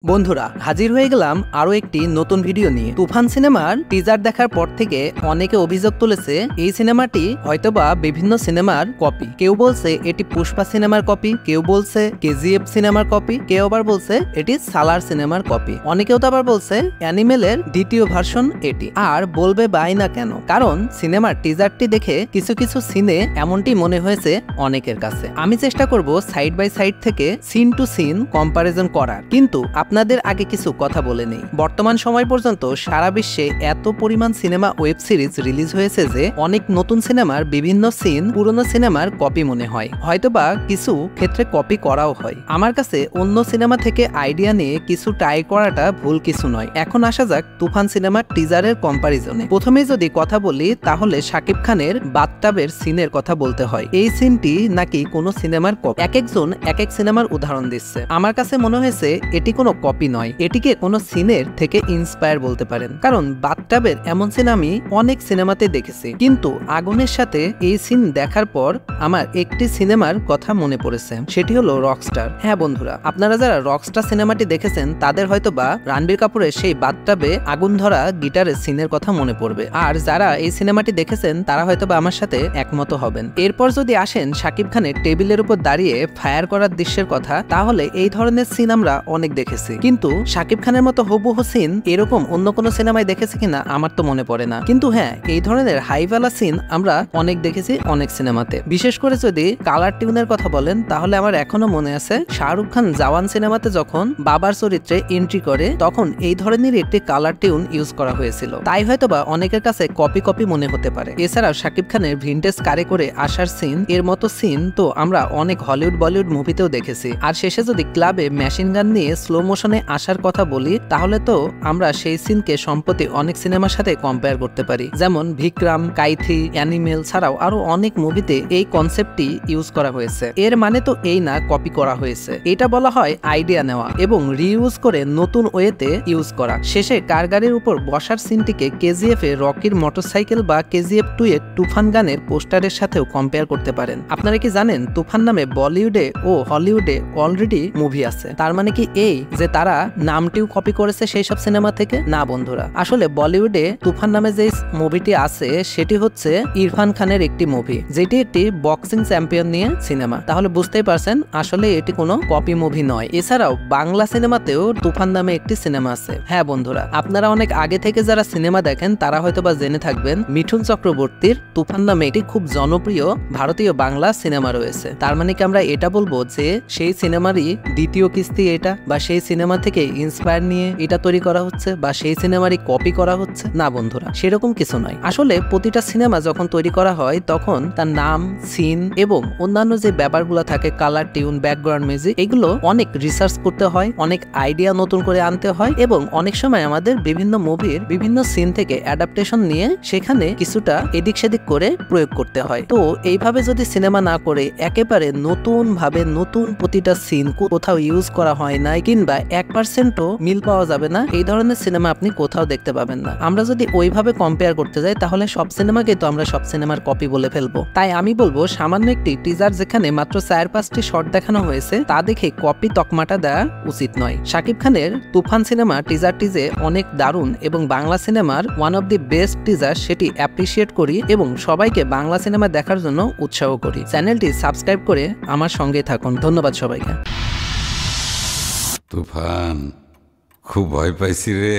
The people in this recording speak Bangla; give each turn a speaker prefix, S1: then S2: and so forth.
S1: বন্ধুরা হাজির হয়ে গেলাম আরো একটি নতুন ভিডিও নিয়ে। তুফান সিনেমার টিজার দেখার পর থেকে অনেকে অভিযোগ তুলেছে এই সিনেমাটি হয়তোবা বিভিন্ন সিনেমার কপি। কেউ বলছে এটি পুষ্পা সিনেমার কপি, কেউ বলছে কেজিএফ সিনেমার কপি, কেউ আবার বলছে এটি সালার সিনেমার কপি, অনেকেও তো আবার বলছে অ্যানিমেলের দ্বিতীয় ভার্সন এটি। আর বলবে বাই না কেন, কারণ সিনেমার টিজারটি দেখে কিছু কিছু সিনে এমনটি মনে হয়েছে অনেকের কাছে। আমি চেষ্টা করব সাইড বাই সাইড থেকে সিন টু সিন কম্পারিজন করার, কিন্তু আপনাদের আগে কিছু কথা বলে নেই। বর্তমান সময় পর্যন্ত সারা বিশ্বে এত পরিমাণ সিনেমা ওয়েব সিরিজ রিলিজ হয়েছে যে অনেক নতুন সিনেমার বিভিন্ন সিন পুরনো সিনেমার কপি মনে হয়, হয়তোবা কিছু ক্ষেত্রে কপি করাও হয়। আমার কাছে অন্য সিনেমা থেকে আইডিয়া নিয়ে কিছু ট্রাই করাটা ভুল কিছু নয়। এখন আসা যাক তুফান সিনেমার টিজারের কম্পারিজনে। প্রথমে যদি কথা বলি তাহলে শাকিব খানের বাথটাবের সিনের কথা বলতে হয়। এই সিনটি নাকি কোনো সিনেমার কপি। এক একজন এক এক সিনেমার উদাহরণ দিচ্ছে। আমার কাছে মনে হয়েছে এটি কোনো কপি নয়, এটিকে কোনো সিনের থেকে ইন্সপায়ার বলতে পারেন। কারণ বাথটাবের এমন সিন আমি অনেক সিনেমাতে দেখেছি, কিন্তু আগুনের সাথে এই সিন দেখার পর আমার একটি সিনেমার কথা মনে পড়েছে, সেটি হলো রকস্টার। হ্যাঁ বন্ধুরা, আপনারা যারা রকস্টার সিনেমাটি দেখেছেন তাদের হয়তোবা রণবীর কাপুরের সেই বাথটাবে আগুন ধরা গিটারের সিনের কথা মনে পড়বে। আর যারা এই সিনেমাটি দেখেছেন তারা হয়তোবা আমার সাথে একমত হবেন। এরপর যদি আসেন শাকিব খানের টেবিলের উপর দাঁড়িয়ে ফায়ার করার দৃশ্যের কথা, তাহলে এই ধরনের সিন আমরা অনেক দেখেছি, কিন্তু শাকিব খানের মতো হুবহু সিন এরকম অন্য কোনো সিনেমায় দেখেছি কিনা আমার তো মনে পড়ে না। কিন্তু হ্যাঁ, এই ধরনের হাইওয়ালা সিন আমরা অনেক দেখেছি অনেক সিনেমাতে। বিশেষ করে যদি কালার টিউনের কথা বলেন তাহলে আমার এখনো মনে আছে শাহরুখ খান জওয়ান সিনেমাতে যখন বাবার চরিত্রে এন্ট্রি করে তখন এই ধরনের একটি কালার টিউন ইউজ করা হয়েছিল, তাই হয়তোবা অনেকের কাছে কপি কপি মনে হতে পারে। এছাড়াও শাকিব খানের ভিনটেজ কারে করে আসার সিন, এর মতো সিন তো আমরা অনেক হলিউড বলিউড মুভিতেও দেখেছি। আর শেষে যদি ক্লাবে মেশিন গান নিয়ে স্লো মোশনে আসার কথা বলি তাহলে তো আমরা সেই সিনকে সম্প্রতি অনেক সিনেমার সাথে কম্পেয়ার করতে পারি, যেমন বিক্রম, কাইথি, অ্যানিমেল ছাড়াও আরো অনেক মুভিতে এই কনসেপ্টটি ইউজ করা হয়েছে। এর মানে তো এই না কপি করা হয়েছে, এটা বলা হয় আইডিয়া নেওয়া এবং রিইউজ করে নতুন ওয়েতে ইউজ করা। শেষে কার গাড়ির উপর বসার সিনটিকে কেজিএফ এ রকির মোটরসাইকেল বা কেজিএফ 2 এর তুফান গানের পোস্টারের সাথেও কম্পেয়ার করতে পারেন। আপনারা কি জানেন তুফান নামে বলিউডে ও হলিউডে অলরেডি মুভি আছে? তার মানে কি এই যে তারা নামটিও কপি করেছে সেই সব সিনেমা থেকে? না বন্ধুরা, আসলে বলিউডে তুফান নামে যে মুভিটি আছে সেটি হচ্ছে ইরফান খানের একটি মুভি, যেটি একটি বক্সিং চ্যাম্পিয়ন নিয়ে সিনেমা। তাহলে বুঝতেই পারছেন আসলে এটি কোনো কপি মুভি নয়। এছাড়াও বাংলা সিনেমাতেও তুফান নামে একটি সিনেমা আছে। হ্যাঁ বন্ধুরা, আপনারা অনেক আগে থেকে যারা সিনেমা দেখেন তারা হয়তোবা জেনে থাকবেন মিঠুন চক্রবর্তীর তুফান নামে একটি খুব জনপ্রিয় ভারতীয় বাংলা সিনেমা রয়েছে। তার মানে কি আমরা এটা বলবো যে সেই সিনেমারই দ্বিতীয় কিস্তি এটা, বা সেই সিনেমা থেকে ইন্সপায়ার নিয়ে এটা তৈরি করা হচ্ছে, বা সেই সিনেমারই কপি করা হচ্ছে? না বন্ধুরা, সেরকম কিছু নয়। আসলে প্রতিটা সিনেমা যখন তৈরি করা হয় তখন তার নাম, সিন এবং অন্যান্য যে ব্যাপারগুলো থাকে, কালার টিউন, ব্যাকগ্রাউন্ড মিউজিক, এগুলো অনেক রিসার্চ করতে হয়, অনেক আইডিয়া নতুন করে আনতে হয় এবং অনেক সময় আমাদের বিভিন্ন মুভির বিভিন্ন সিন থেকে অ্যাডাপ্টেশন নিয়ে সেখানে কিছুটা এদিক সেদিক করে প্রয়োগ করতে হয়। তো এইভাবে যদি সিনেমা না করে একেবারে নতুন ভাবে নতুন প্রতিটা সিন কোথাও ইউজ করা হয় নাই কিংবা 1%ও মিল পাওয়া যাবে না, এই ধরনের সিনেমা আপনি কোথাও দেখতে পাবেন না। আমরা যদি ওইভাবে কম্পেয়ার করতে যাই তাহলে সব সিনেমাকে তো আমরা সব সিনেমার কপি বলে ফেলবো। তাই আমি বলবো সামান্য একটি টিজার যেখানে মাত্র 4-5টি শট দেখানো হয়েছে তা দেখে কপি তকমাটা দেওয়া উচিত নয়। শাকিব খানের তুফান সিনেমা টিজারটি যে অনেক দারুণ এবং বাংলা সিনেমার one of the best teaser সেটি অ্যাপ্রিসিয়েট করি এবং সবাইকে বাংলা সিনেমা দেখার জন্য উৎসাহ করি। চ্যানেলটি সাবস্ক্রাইব করে আমার সঙ্গে থাকুন। ধন্যবাদ সবাইকে।
S2: তুফান, খুব ভয় পাইছি রে।